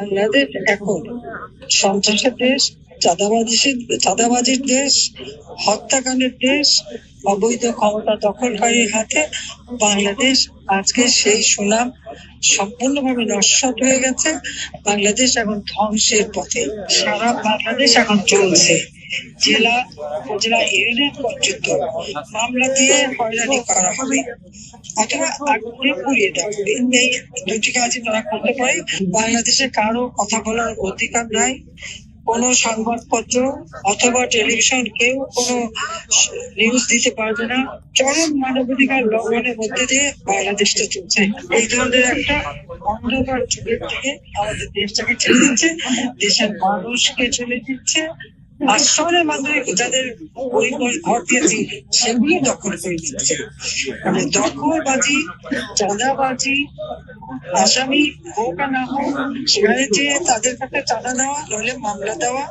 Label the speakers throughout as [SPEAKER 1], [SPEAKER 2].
[SPEAKER 1] বাংলাদেশ এখন সন্ত্রাসের দেশ, চাঁদাবাজির দেশ, হত্যাকাণ্ডের দেশ, অবৈধ ক্ষমতা দখলকারীর হাতে বাংলাদেশ আজকে সেই সুনাম সম্পূর্ণভাবে নস্যাৎ হয়ে গেছে। বাংলাদেশ এখন ধ্বংসের পথে। সারা বাংলাদেশ এখন চলছে জেলা উপজেলা ইউনিয়ন পর্যন্ত মামলা দিয়ে হয়রানি করা হবে অথবা আগুনে পুড়িয়ে দেওয়া হবে। এই দুটি কাজই তারা করতে পারে। বাংলাদেশে কারো কথা বলার অধিকার নাই। কোনো সংবাদপত্র অথবা টেলিভিশন কেউ কোনো নিউজ দিতে পারবে না। চরম মানবাধিকার লঙ্ঘনের মধ্যে দিয়ে বাংলাদেশটা চলছে। এই ধরনের একটা অন্ধকার যুগের থেকে আমাদের দেশটাকে ঠেলে দিচ্ছে, দেশের মানুষকে ঠেলে দিচ্ছে। আশ্রমের মাধ্যমে যাদের পরিবার ঘর দিয়েছি সেগুলি দখল করে দিচ্ছে। মানে দখলবাজি, চাঁদাবাজি, আসামি হোক আর না হোক সেখানে যে তাদের কাছে চাঁদা দেওয়া, নইলে মামলা দেওয়া,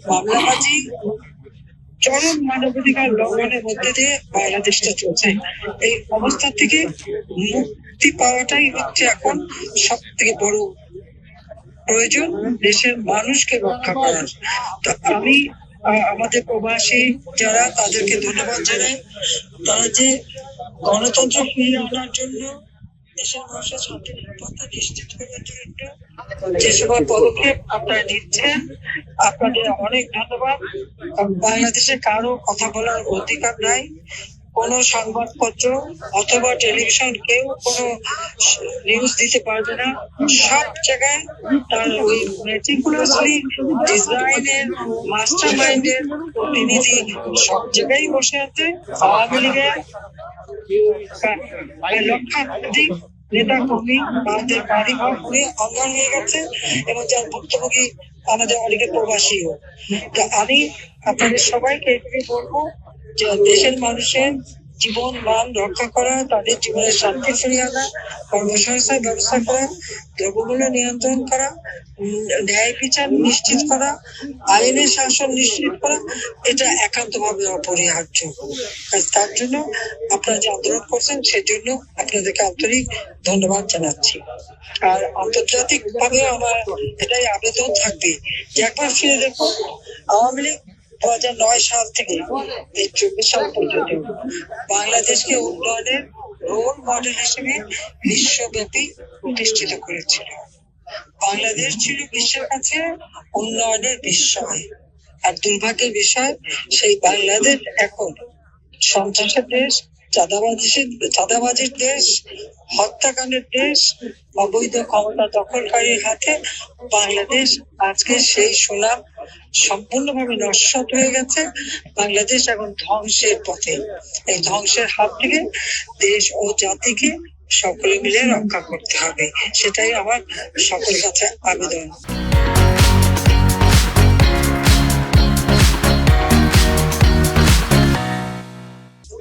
[SPEAKER 1] মামলাবাজি, চরম মানবাধিকার লঙ্ঘনের মধ্যে দিয়ে বাংলাদেশটা চলছে। এই অবস্থা থেকে মুক্তি পাওয়াটাই হচ্ছে এখন সব থেকে বড় প্রয়োজন, দেশের মানুষকে রক্ষা করার। তো আমি আমাদের প্রবাসী যারা, তাদেরকে ধন্যবাদ জানাই। তারা যে গণতন্ত্র ফিরিয়ে আনার জন্য, দেশের মানুষের শান্তি নিরাপত্তা নিশ্চিত করার জন্য যে সকল পদক্ষেপ আপনারা নিচ্ছেন, আপনাদের অনেক ধন্যবাদ। বাংলাদেশে কারো কথা বলার অধিকার নাই। কোনো সংবাদপত্র অথবা টেলিভিশন কেউ কোনো নিউজ দিতে পারবে না। সব জায়গায় তার ওই মেটিকুলাসলি ডিজাইনের মাস্টার মাইন্ডের প্রতিনিধি সব জায়গায় বসে আছে। আওয়ামী লীগের লক্ষাধিক নেতা কর্মী তাদের বাড়ি ঘর করে অঙ্গন হয়ে গেছে এবং যার ভুক্তভোগী আমাদের অনেকে প্রবাসীও। তো আমি আপনাদের সবাইকে এটুকুই বলবো যে দেশের মানুষের জীবন মান রক্ষা করা, তাদের জীবনের শান্তি ফিরিয়ে আনা, কর্মসংস্থান ব্যবস্থা করা, দ্রব্যমূল্য নিয়ন্ত্রণ করা, ন্যায় বিচার নিশ্চিত করা, আইনের শাসন নিশ্চিত করা, এটা একান্তভাবে অপরিহার্য। তার জন্য আপনারা যে আন্দোলন করছেন সেজন্য আপনাদেরকে আন্তরিক ধন্যবাদ জানাচ্ছি। আর আন্তর্জাতিক ভাবে আমার এটাই আবেদন থাকবে যে একবার ফিরে দেখো, আওয়ামী লীগ 2009 সাল থেকে 2024 সাল পর্যন্ত বাংলাদেশকে উন্নয়নের রোল মডেল হিসেবে বিশ্বব্যাপী প্রতিষ্ঠিত করেছিল। বাংলাদেশ ছিল বিশ্বের কাছে উন্নয়নের বিস্ময়। আর দুর্ভাগ্যের বিষয়, সেই বাংলাদেশ এখন সন্ত্রাসের দেশ, চাঁদাবাজির দেশ, হত্যাকাণ্ডের দেশ, অবৈধ ক্ষমতা দখলকারীর হাতে বাংলাদেশ আজকে সেই সুনাম সম্পূর্ণভাবে নস্যাৎ হয়ে গেছে। বাংলাদেশ এখন ধ্বংসের পথে। এই ধ্বংসের হাত থেকে দেশ ও জাতিকে সকলে মিলে রক্ষা করতে হবে, সেটাই আমার সকলের কাছে আবেদন।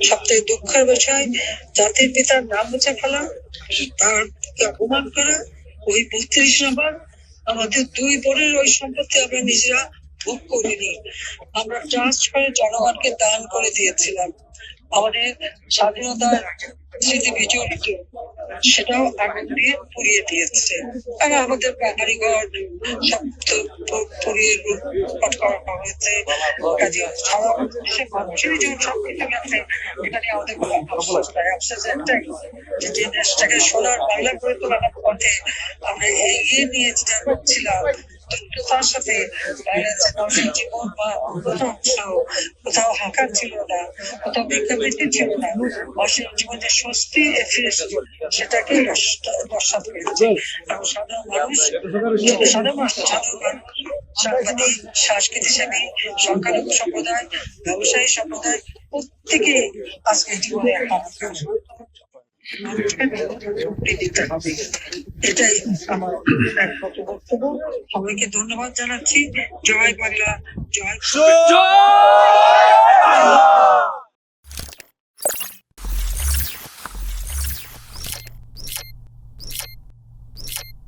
[SPEAKER 1] সবথেকে দুঃখের বিষয়, জাতির পিতার নাম মুছে ফেলা, তার অপমান করা। ওই 32 নম্বর আমাদের 2 বোনের ওই সম্পত্তি আমরা নিজেরা ভোগ করিনি, আমরা ট্রাস্ট করে জনগণকে দান করে দিয়েছিলাম। আমাদের স্বাধীনতার স্মৃতি বিজড়িত, সেটাও আগুন দিয়ে পুড়িয়ে দিয়েছে। আর আমাদের বাড়ি ঘর সব পুড়িয়ে লুটপাট করা হয়েছে। সারা দেশের মানুষেরই যখন সবকিছু গেছে, এখানে আমাদের কোনো আফসোস নাই। আফসোস একটাই, যে দেশটাকে সোনার বাংলা করে তোলার পথে আমরা এগিয়ে নিয়ে যাচ্ছিলাম, তার সাথে মানুষের জীবন বা কোথাও হাঁকার ছিল না, কোথাও ভিক্ষাবৃত্তি ছিল না, মানুষের জীবনে স্বস্তি ফিরে এসেছিল, সেটাকে নস্যাৎ করেছে। এবং সাধারণ মানুষ, সাংবাদিক, সংস্কৃতিসেবী, সংখ্যালঘু সম্প্রদায়, ব্যবসায়ী সম্প্রদায়, প্রত্যেকে আজকে জীবনে দিতে হবে। এটাই আমার বক্তব্য। সবাইকে ধন্যবাদ জানাচ্ছি। জয় বাংলা, জয়।